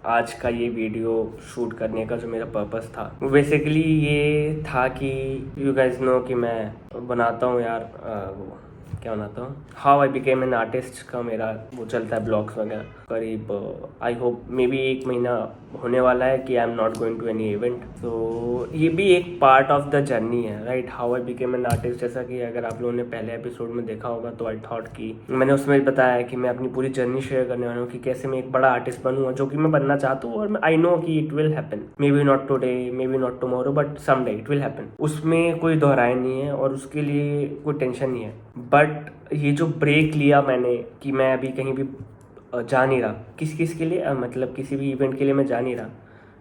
आज का ये वीडियो शूट करने का जो मेरा पर्पस था वो बेसिकली ये था कि यू गाइस नो कि मैं बनाता हूँ यार वो क्या बनाता हूँ, how I became an artist का मेरा वो चलता है ब्लॉग्स वगैरह। करीब आई होप मे बी 1 महीना होने वाला है कि I am not going to any event. तो ये भी एक पार्ट ऑफ द जर्नी है, right, how I became an artist. जैसा कि अगर आप लोगों ने पहले एपिसोड में देखा होगा तो आई थॉट कि मैंने उसमें बताया कि मैं अपनी पूरी जर्नी शेयर करने वाला हूँ कि कैसे मैं एक बड़ा आर्टिस्ट बनूंगा, जो कि मैं बनना चाहता हूँ। और आई नो कि it will happen, maybe not today, maybe not tomorrow, but some day it will happen. उसमें कोई दोहराए नहीं है और उसके लिए कोई टेंशन नहीं है। बट ये जो ब्रेक लिया मैंने कि मैं अभी कहीं भी जा नहीं रहा, किस के लिए, मतलब किसी भी इवेंट के लिए मैं जा नहीं रहा।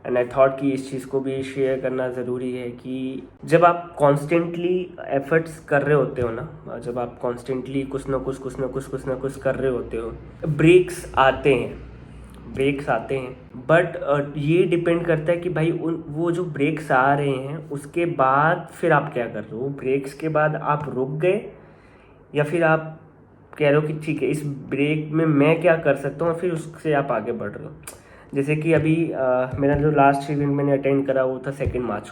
एंड आई थॉट कि इस चीज़ को भी शेयर करना ज़रूरी है कि जब आप कॉन्स्टेंटली एफर्ट्स कर रहे होते हो ना, जब आप कॉन्स्टेंटली कुछ ना कुछ कर रहे होते हो, ब्रेक्स आते हैं। बट ये डिपेंड करता है कि भाई वो जो ब्रेक्स आ रहे हैं उसके बाद फिर आप क्या कर रहे हो। ब्रेक्स के बाद आप रुक गए या फिर आप कह रहे हो कि ठीक है इस ब्रेक में मैं क्या कर सकता हूँ, फिर उससे आप आगे बढ़ रहे हो। जैसे कि अभी मेरा जो लास्ट इवेंट मैंने अटेंड करा वो था 2 मार्च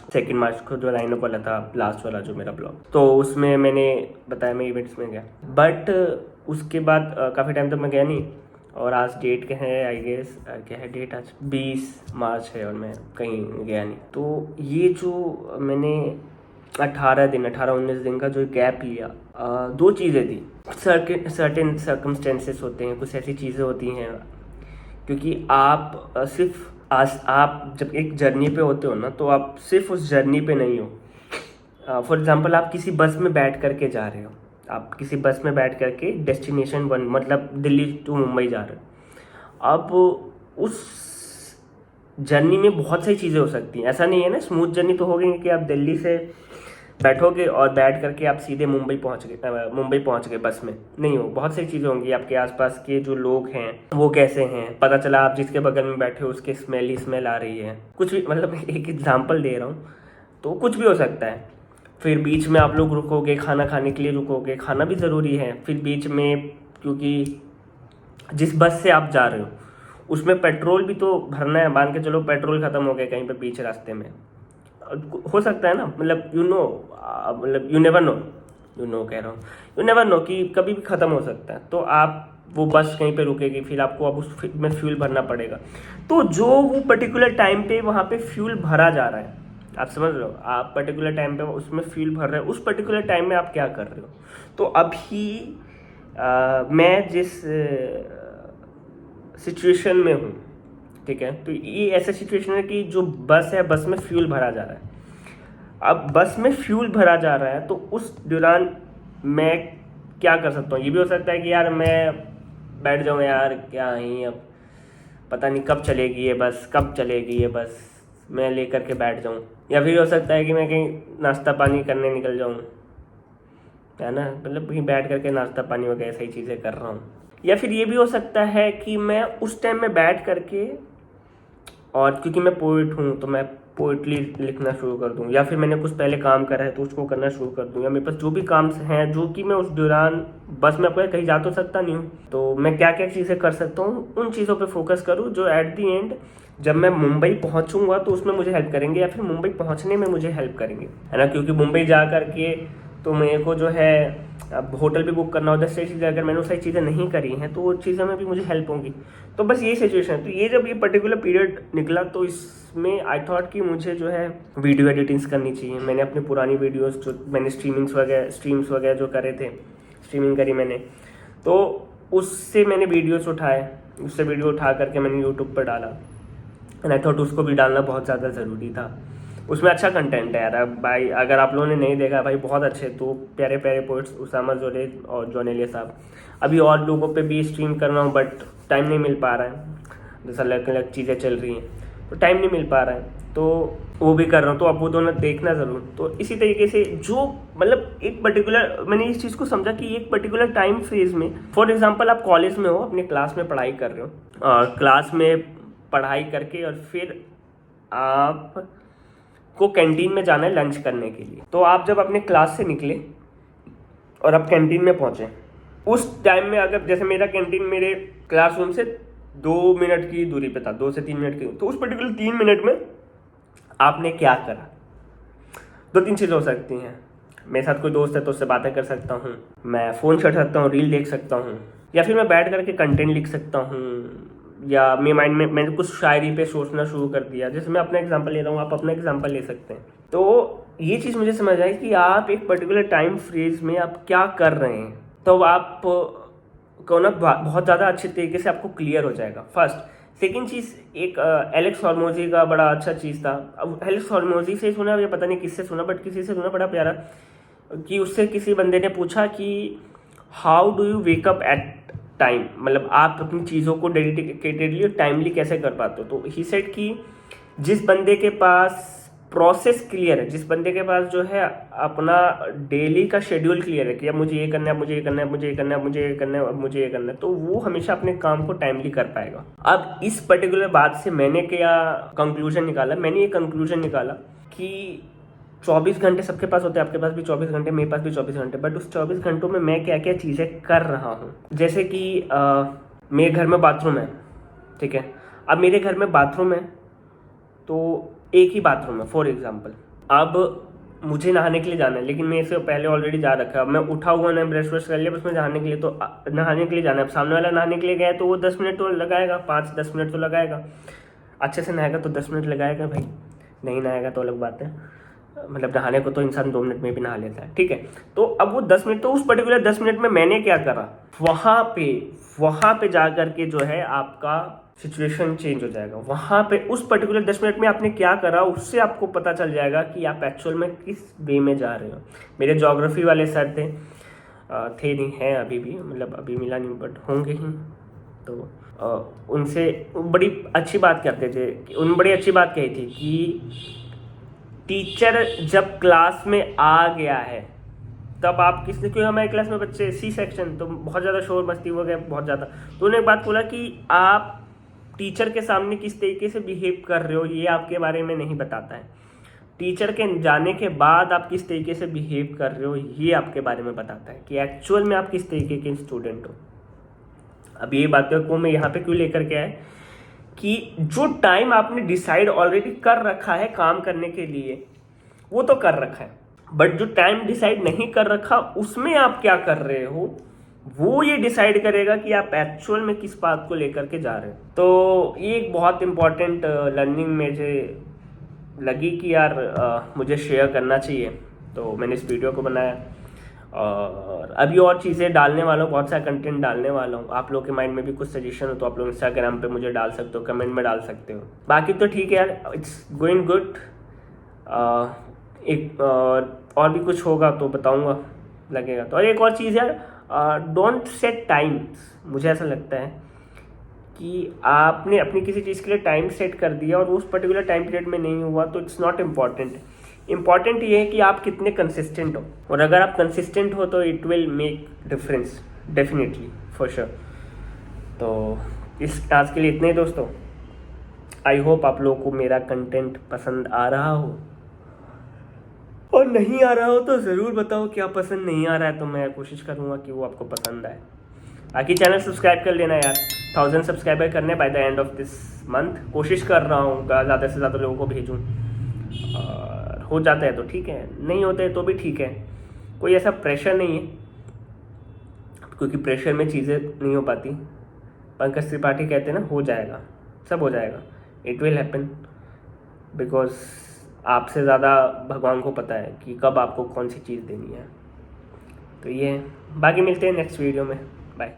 को जो लाइनअप वाला था, लास्ट वाला जो मेरा ब्लॉग, तो उसमें मैंने बताया मैं इवेंट्स में गया। बट उसके बाद काफ़ी टाइम तक मैं गया नहीं। और आज डेट क्या है, आई गेस क्या है डेट, आज 20 मार्च है और मैं कहीं गया नहीं। तो ये जो मैंने 18-19 दिन का जो गैप लिया, 2 चीज़ें थी। सर्टेन सर्कमस्टेंसेस होते हैं, कुछ ऐसी चीज़ें होती हैं, क्योंकि आप सिर्फ आप जब एक जर्नी पे होते हो ना तो आप सिर्फ उस जर्नी पे नहीं हो। फॉर एग्जांपल आप किसी बस में बैठ करके जा रहे हो, आप किसी बस में बैठ करके डेस्टिनेशन 1 मतलब दिल्ली टू मुंबई जा रहे हो। अब उस जर्नी में बहुत सारी चीज़ें हो सकती हैं, ऐसा नहीं है ना स्मूथ जर्नी तो होगी कि आप दिल्ली से बैठोगे और बैठ करके आप सीधे मुंबई पहुंच गए बस में, नहीं हो। बहुत सारी चीज़ें होंगी, आपके आसपास के जो लोग हैं वो कैसे हैं, पता चला आप जिसके बगल में बैठे हो उसके स्मेल आ रही है, कुछ भी, मतलब एक एग्जांपल दे रहा हूँ, तो कुछ भी हो सकता है। फिर बीच में आप लोग रुकोगे, खाना खाने के लिए रुकोगे, खाना भी ज़रूरी है। फिर बीच में, क्योंकि जिस बस से आप जा रहे हो उसमें पेट्रोल भी तो भरना है, मान के चलो पेट्रोल ख़त्म हो गया कहीं पे बीच रास्ते में, हो सकता है ना, मतलब मतलब यू नेवर नो कि कभी भी ख़त्म हो सकता है। तो आप वो बस कहीं पे रुकेगी, फिर आपको अब उसमें फ्यूल भरना पड़ेगा। तो जो वो पर्टिकुलर टाइम पे वहाँ पे फ्यूल भरा जा रहा है, आप समझ रहे हो, आप पर्टिकुलर टाइम पे उसमें फ्यूल भर रहे हो, उस पर्टिकुलर टाइम में आप क्या कर रहे हो। तो अभी मैं जिस सिचुएशन में हूँ, ठीक है, तो ये ऐसा सिचुएशन है कि जो बस है, बस में फ्यूल भरा जा रहा है। अब बस में फ्यूल भरा जा रहा है तो उस दौरान मैं क्या कर सकता हूँ। ये भी हो सकता है कि यार मैं बैठ जाऊँ, यार क्या ही, अब पता नहीं कब चलेगी ये बस, मैं लेकर के बैठ जाऊँ। या फिर हो सकता है कि मैं कहीं नाश्ता पानी करने निकल जाऊँ, है ना, मतलब कहीं बैठ करके नाश्ता पानी वगैरह सही चीज़ें कर रहा हूँ। या फिर ये भी हो सकता है कि मैं उस टाइम में बैठ करके, और क्योंकि मैं पोइट हूँ तो मैं पोइटली लिखना शुरू कर दूँ, या फिर मैंने कुछ पहले काम करा है तो उसको करना शुरू कर दूँ, या मेरे पास जो भी काम हैं जो कि मैं उस दौरान बस में अपने कहीं जा तो सकता नहीं हूँ, तो मैं क्या क्या चीज़ें कर सकता हूँ उन चीज़ों पे फोकस करूँ जो एट दी एंड जब मैं मुंबई पहुँचूँगा तो उसमें मुझे हेल्प करेंगे, या फिर मुंबई पहुँचने में मुझे हेल्प करेंगे, है ना। क्योंकि मुंबई जा करके तो मेरे को जो है अब होटल भी बुक करना होता है, सारी चीज़ें अगर मैंने वो सारी चीज़ें नहीं करी हैं तो वो चीज़ों में भी मुझे हेल्प होंगी। तो बस ये सिचुएशन है। तो ये जब ये पर्टिकुलर पीरियड निकला तो इसमें आई थॉट कि मुझे जो है वीडियो एडिटिंग्स करनी चाहिए। मैंने अपनी पुरानी वीडियोस जो मैंने स्ट्रीम्स वगैरह जो करे थे, स्ट्रीमिंग करी मैंने, तो उससे मैंने वीडियोस उठाए, उससे वीडियो उठा करके मैंने यूट्यूब पर डाला। एंड आई थॉट उसको भी डालना बहुत ज़्यादा ज़रूरी था। उसमें अच्छा कंटेंट है यार भाई, अगर आप लोगों ने नहीं देखा भाई, बहुत अच्छे तो प्यारे प्यारे पोइट्स उसामा जुनैद और जॉन एलिया साहब। अभी और लोगों पे भी स्ट्रीम कर रहा हूँ बट टाइम नहीं मिल पा रहा है, जैसा अलग अलग चीज़ें चल रही हैं तो टाइम नहीं मिल पा रहा है, तो वो भी कर रहा हूँ। तो आप वो दोनों देखना ज़रूर। तो इसी तरीके से जो मतलब एक पर्टिकुलर मैंने इस चीज़ को समझा कि एक पर्टिकुलर टाइम फेज में, फॉर एग्जांपल आप कॉलेज में हो, अपने क्लास में पढ़ाई कर रहे हो, और क्लास में पढ़ाई करके और फिर आप को कैंटीन में जाना है लंच करने के लिए। तो आप जब अपने क्लास से निकले और आप कैंटीन में पहुंचे, उस टाइम में अगर जैसे मेरा कैंटीन मेरे क्लासरूम से 2 मिनट की दूरी पे था, 2 से 3 मिनट की। तो उस पर्टिकुलर 3 मिनट में आपने क्या करा? 2-3 चीज़ें हो सकती हैं। मेरे साथ कोई दोस्त है तो उससे बातें कर सकता हूँ, मैं फ़ोन छेड़ सकता हूँ, रील देख सकता हूँ, या फिर मैं बैठ करके कंटेंट लिख सकता हूँ, या मेरे माइंड में मैंने कुछ शायरी पे सोचना शुरू कर दिया। जैसे मैं अपना एग्जांपल ले रहा हूँ, आप अपना एग्जांपल ले सकते हैं। तो ये चीज़ मुझे समझ आई कि आप एक पर्टिकुलर टाइम फ्रेज में आप क्या कर रहे हैं, तो आप को ना बहुत ज़्यादा अच्छे तरीके से आपको क्लियर हो जाएगा। फर्स्ट। सेकेंड चीज़, एक एलेक्स हॉर्मोजी का बड़ा अच्छा चीज़ था। अब एलेक्स हॉर्मोजी से सुना, ये पता नहीं किससे सुना, बट किसी से सुना, बड़ा प्यारा, कि उससे किसी बंदे ने पूछा कि how do you wake up at time, मतलब आप अपनी चीज़ों को डेडिकेटेडली और टाइमली कैसे कर पाते हो। तो ही सेड कि जिस बंदे के पास प्रोसेस क्लियर है, जिस बंदे के पास जो है अपना डेली का शेड्यूल क्लियर है कि अब मुझे ये करना है, मुझे ये करना है, मुझे ये करना है, मुझे ये करना है, अब मुझे ये करना है, तो वो हमेशा अपने काम को टाइमली कर पाएगा। अब इस पर्टिकुलर बात से मैंने क्या कंक्लूजन निकाला? मैंने ये कंक्लूजन निकाला कि 24 घंटे सबके पास होते हैं, आपके पास भी 24 घंटे, मेरे पास भी 24 घंटे, बट उस 24 घंटों में मैं क्या क्या चीज़ें कर रहा हूँ। जैसे कि मेरे घर में बाथरूम है, ठीक है। अब मेरे घर में बाथरूम है तो एक ही बाथरूम है, फॉर एग्जाम्पल। अब मुझे नहाने के लिए जाना है, लेकिन मैं इससे पहले ऑलरेडी जा रखा है। अब मैं उठा हुआ ना, ब्रश व्रश कर लिया, बस मैं नहाने के लिए, तो नहाने के लिए जाना है। अब सामने वाला नहाने के लिए गया तो वो 10 मिनट तो लगाएगा, 5-10 मिनट तो लगाएगा। अच्छे से नहाएगा तो 10 मिनट लगाएगा भाई, नहीं नहाएगा तो अलग बात है। मतलब नहाने को तो इंसान 2 मिनट में भी नहा लेता है, ठीक है। तो अब वो 10 मिनट, तो उस पर्टिकुलर 10 मिनट में मैंने क्या करा, वहाँ पे जा करके जो है आपका सिचुएशन चेंज हो जाएगा। वहाँ पे उस पर्टिकुलर 10 मिनट में आपने क्या करा, उससे आपको पता चल जाएगा कि आप एक्चुअल में किस वे में जा रहे हो। मेरे ज्योग्राफी वाले सर थे नहीं हैं अभी भी, मतलब अभी मिला नहीं, बट होंगे ही। तो उनसे बड़ी अच्छी बात कहते थे, उन बड़ी अच्छी बात कही थी कि टीचर जब क्लास में आ गया है तब आप किसने, क्योंकि हमारे क्लास में बच्चे सी सेक्शन, तो बहुत ज़्यादा शोर मस्ती हो गया, बहुत ज़्यादा। तो उन्होंने एक बात बोला कि आप टीचर के सामने किस तरीके से बिहेव कर रहे हो ये आपके बारे में नहीं बताता है। टीचर के जाने के बाद आप किस तरीके से बिहेव कर रहे हो ये आपके बारे में बताता है कि एक्चुअल में आप किस तरीके के स्टूडेंट हो। अब ये बातों को मैं यहाँ पे क्यों लेकर के आया कि जो टाइम आपने डिसाइड ऑलरेडी कर रखा है काम करने के लिए, वो तो कर रखा है, बट जो टाइम डिसाइड नहीं कर रखा उसमें आप क्या कर रहे हो, वो ये डिसाइड करेगा कि आप एक्चुअल में किस बात को लेकर के जा रहे हो। तो ये एक बहुत इंपॉर्टेंट लर्निंग मुझे लगी कि यार मुझे शेयर करना चाहिए, तो मैंने इस वीडियो को बनाया। और अभी और चीज़ें डालने वाला हूँ, बहुत सारा कंटेंट डालने वाला हूँ। आप लोगों के माइंड में भी कुछ सजेशन हो तो आप लोग इंस्टाग्राम पे मुझे डाल सकते हो, कमेंट में डाल सकते हो। बाकी तो ठीक है यार, इट्स गोइंग गुड। एक और भी कुछ होगा तो बताऊंगा, लगेगा तो। और एक और चीज़ यार, डोंट सेट टाइम्स। मुझे ऐसा लगता है कि आपने अपनी किसी चीज़ के लिए टाइम सेट कर दिया और उस पर्टिकुलर टाइम पीरियड में नहीं हुआ तो इट्स नॉट इम्पॉर्टेंट। इम्पॉर्टेंट ये है कि आप कितने कंसिस्टेंट हो, और अगर आप कंसिस्टेंट हो तो it will make difference, definitely, for sure. तो इस आज के लिए इतने ही दोस्तों। आई होप आप लोगों को मेरा कंटेंट पसंद आ रहा हो, और नहीं आ रहा हो तो ज़रूर बताओ क्या पसंद नहीं आ रहा है, तो मैं कोशिश करूँगा कि वो आपको पसंद आए। बाकी चैनल सब्सक्राइब कर लेना यार, 1000 सब्सक्राइबर करने by the end of this month. कोशिश कर रहा हूँ ज़्यादा से ज़्यादा लोगों को भेजूँ, और हो जाता है तो ठीक है, नहीं होते तो भी ठीक है। कोई ऐसा प्रेशर नहीं है, क्योंकि प्रेशर में चीज़ें नहीं हो पाती। पंकज त्रिपाठी कहते हैं ना, हो जाएगा, सब हो जाएगा, इट विल हैपन, बिकॉज आपसे ज़्यादा भगवान को पता है कि कब आपको कौन सी चीज़ देनी है। तो ये, बाकी मिलते हैं नेक्स्ट वीडियो में, बाय।